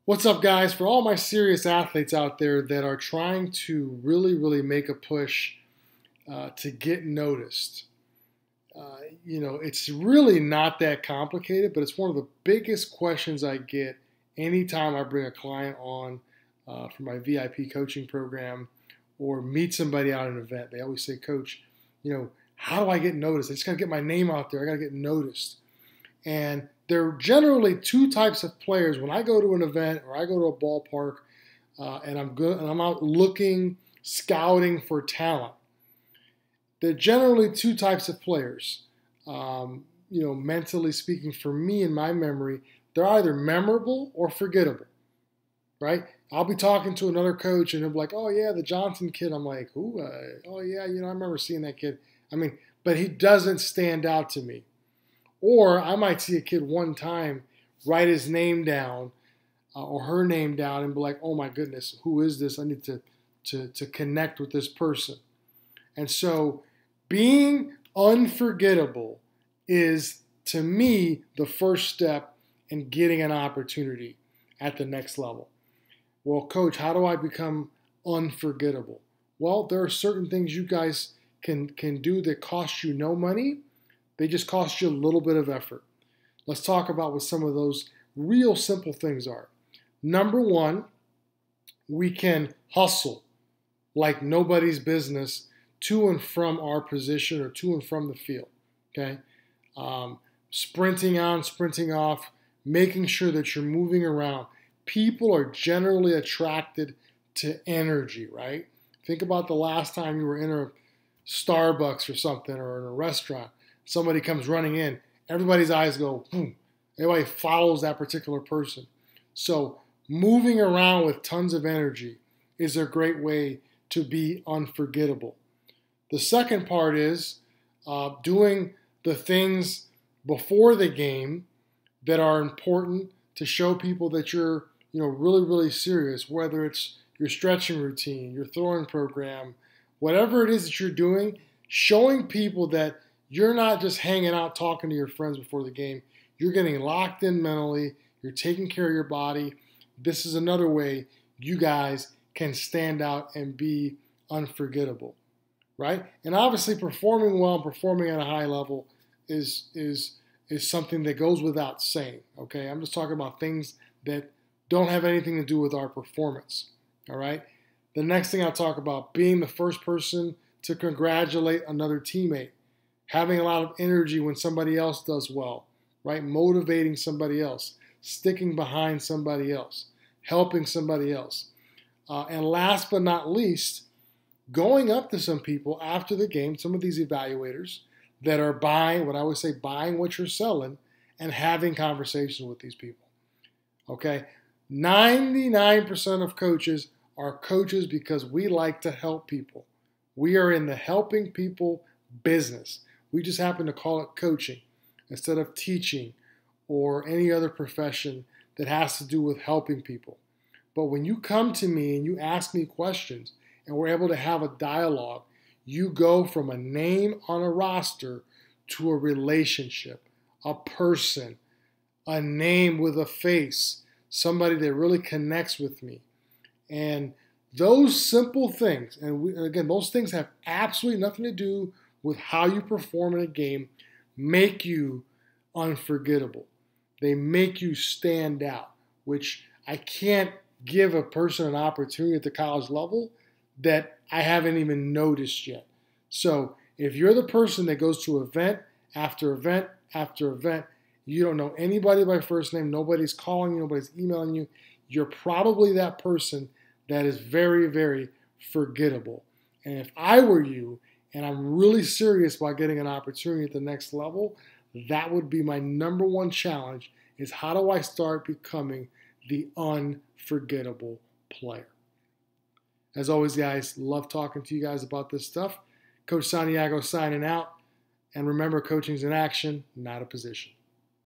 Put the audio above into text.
What's up, guys? For all my serious athletes out there that are trying to really make a push to get noticed, it's really not that complicated, but it's one of the biggest questions I get anytime I bring a client on for my VIP coaching program or meet somebody at an event. They always say, Coach, how do I get noticed? I just got to get my name out there. I got to get noticed. And there are generally two types of players. When I go to an event or I go to a ballpark and I'm out looking, scouting for talent, there are generally two types of players. Mentally speaking, for me in my memory, they're either memorable or forgettable, right? I'll be talking to another coach and he'll be like, oh yeah, the Johnson kid. I'm like, who? Oh yeah, I remember seeing that kid. But he doesn't stand out to me. Or I might see a kid one time, write his name down or her name down and be like, oh my goodness, who is this? I need to connect with this person. And so being unforgettable is, to me, the first step in getting an opportunity at the next level. Well, Coach, how do I become unforgettable? Well, there are certain things you guys can do that cost you no money. They just cost you a little bit of effort. Let's talk about what some of those real simple things are. Number one, we can hustle like nobody's business to and from our position or to and from the field. Okay, sprinting on, sprinting off, making sure that you're moving around. People are generally attracted to energy, right? Think about the last time you were in a Starbucks or something or in a restaurant. Somebody comes running in, everybody's eyes go, boom. Everybody follows that particular person. So moving around with tons of energy is a great way to be unforgettable. The second part is doing the things before the game that are important to show people that you're really serious, whether it's your stretching routine, your throwing program, whatever it is that you're doing, showing people that you're not just hanging out talking to your friends before the game. You're getting locked in mentally. You're taking care of your body. This is another way you guys can stand out and be unforgettable, right? And obviously performing well and performing at a high level is something that goes without saying, okay? I'm just talking about things that don't have anything to do with our performance, all right? The next thing I'll talk about, being the first person to congratulate another teammate. Having a lot of energy when somebody else does well, right? Motivating somebody else, sticking behind somebody else, helping somebody else. And last but not least, going up to some people after the game, some of these evaluators that are buying, what I would say, buying what you're selling, and having conversations with these people. Okay? 99% of coaches are coaches because we like to help people. We are in the helping people business. We just happen to call it coaching instead of teaching or any other profession that has to do with helping people. But when you come to me and you ask me questions and we're able to have a dialogue, you go from a name on a roster to a relationship, a person, a name with a face, somebody that really connects with me. And those simple things, and again, those things have absolutely nothing to do with how you perform in a game, make you unforgettable. They make you stand out, which I can't give a person an opportunity at the college level that I haven't even noticed yet. So if you're the person that goes to event after event after event, you don't know anybody by first name, nobody's calling you, nobody's emailing you, you're probably that person that is very forgettable. And if I were you, and I'm really serious about getting an opportunity at the next level, that would be my number one challenge, is how do I start becoming the unforgettable player? As always, guys, love talking to you guys about this stuff. Coach Santiago signing out. And remember, coaching's an action, not a position.